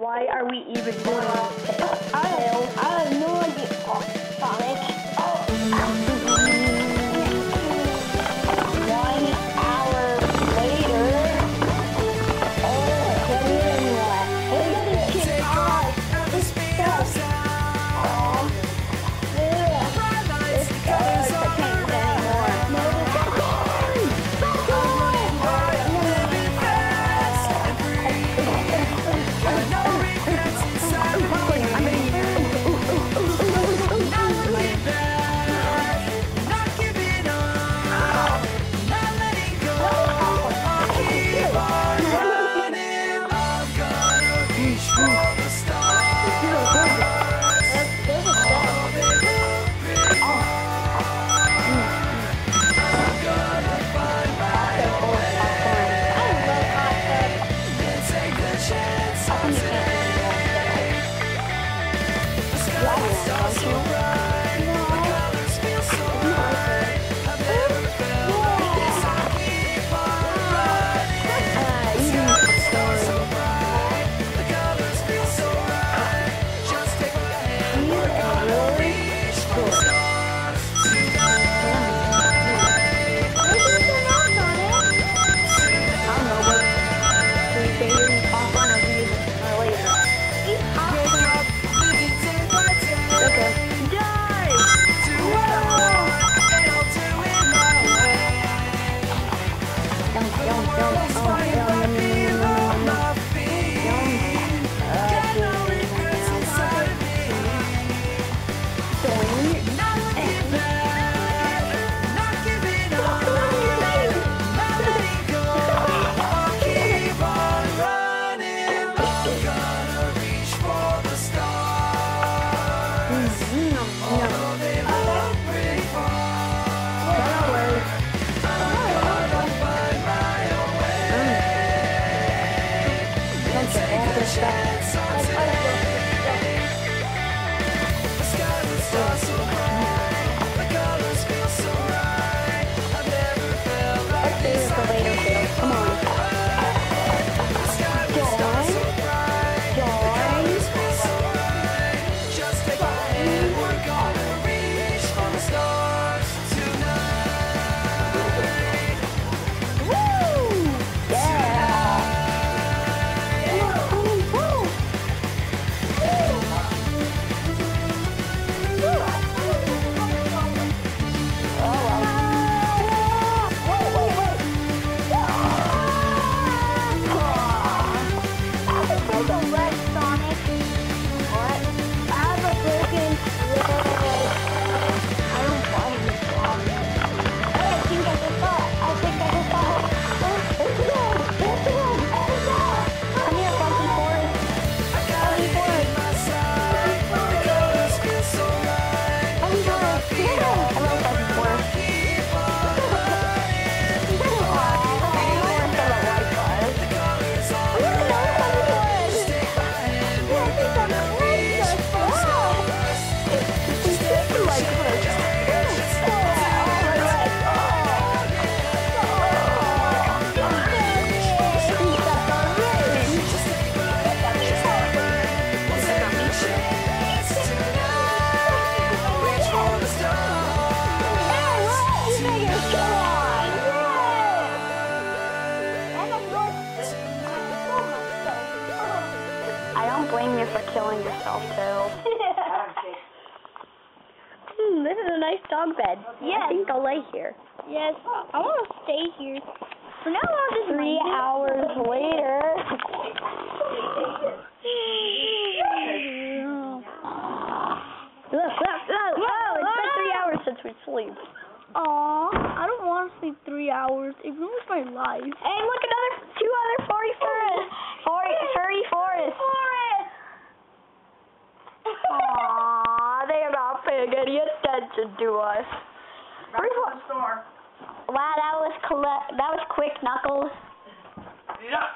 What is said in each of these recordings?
Why are we even doing this? I have no idea. Oh, Sonic. Oh. 1 hour later. Oh, get in what? Hey, this kid. This stuff. This does. I can't use anymore. No, this is blame you for killing yourself too. This is a nice dog bed. Yes. I think I'll lay here. Yes, I want to stay here. For now, I'll just 3 hours later. Look. Oh, it's been 3 hours since we sleep. Aw, I don't want to sleep 3 hours. It ruins my life. Hey, look, two other furry forests. Furry forests. Aww, they are not paying any attention to us. Store. Wow, that was quick, Knuckles. Yeah.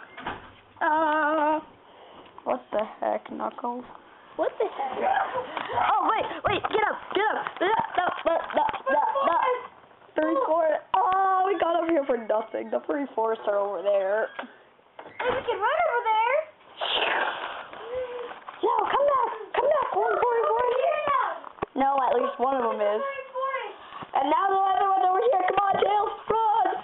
What the heck, Knuckles? What the heck? Oh, wait, get up. No. Furry forest. Oh, we got up here for nothing. The furry forests are over there. Hey, we can run over there. least one of them is. And now the other one's over here. Come on, Tails, run!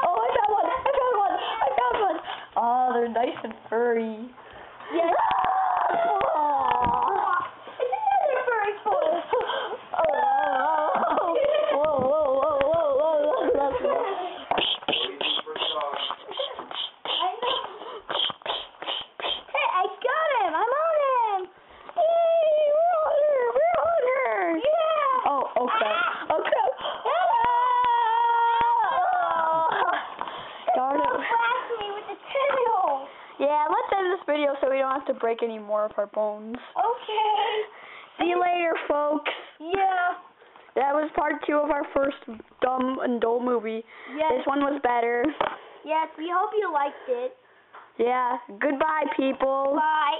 Oh, I found one! I found one! I found one! Oh, they're nice and furry. Yes. Oh. It's another furry foot. Hey, I got him! I'm on him! Yay, we're on her! Yeah! Oh, okay. Okay. Darn it. Blast me with the tail! Yeah, let's end this video so we don't have to break any more of our bones. Okay. See you later, folks. Yeah. That was part 2 of our first dumb and dull movie. Yes. This one was better. Yes, we hope you liked it. Yeah. Goodbye, people. Bye.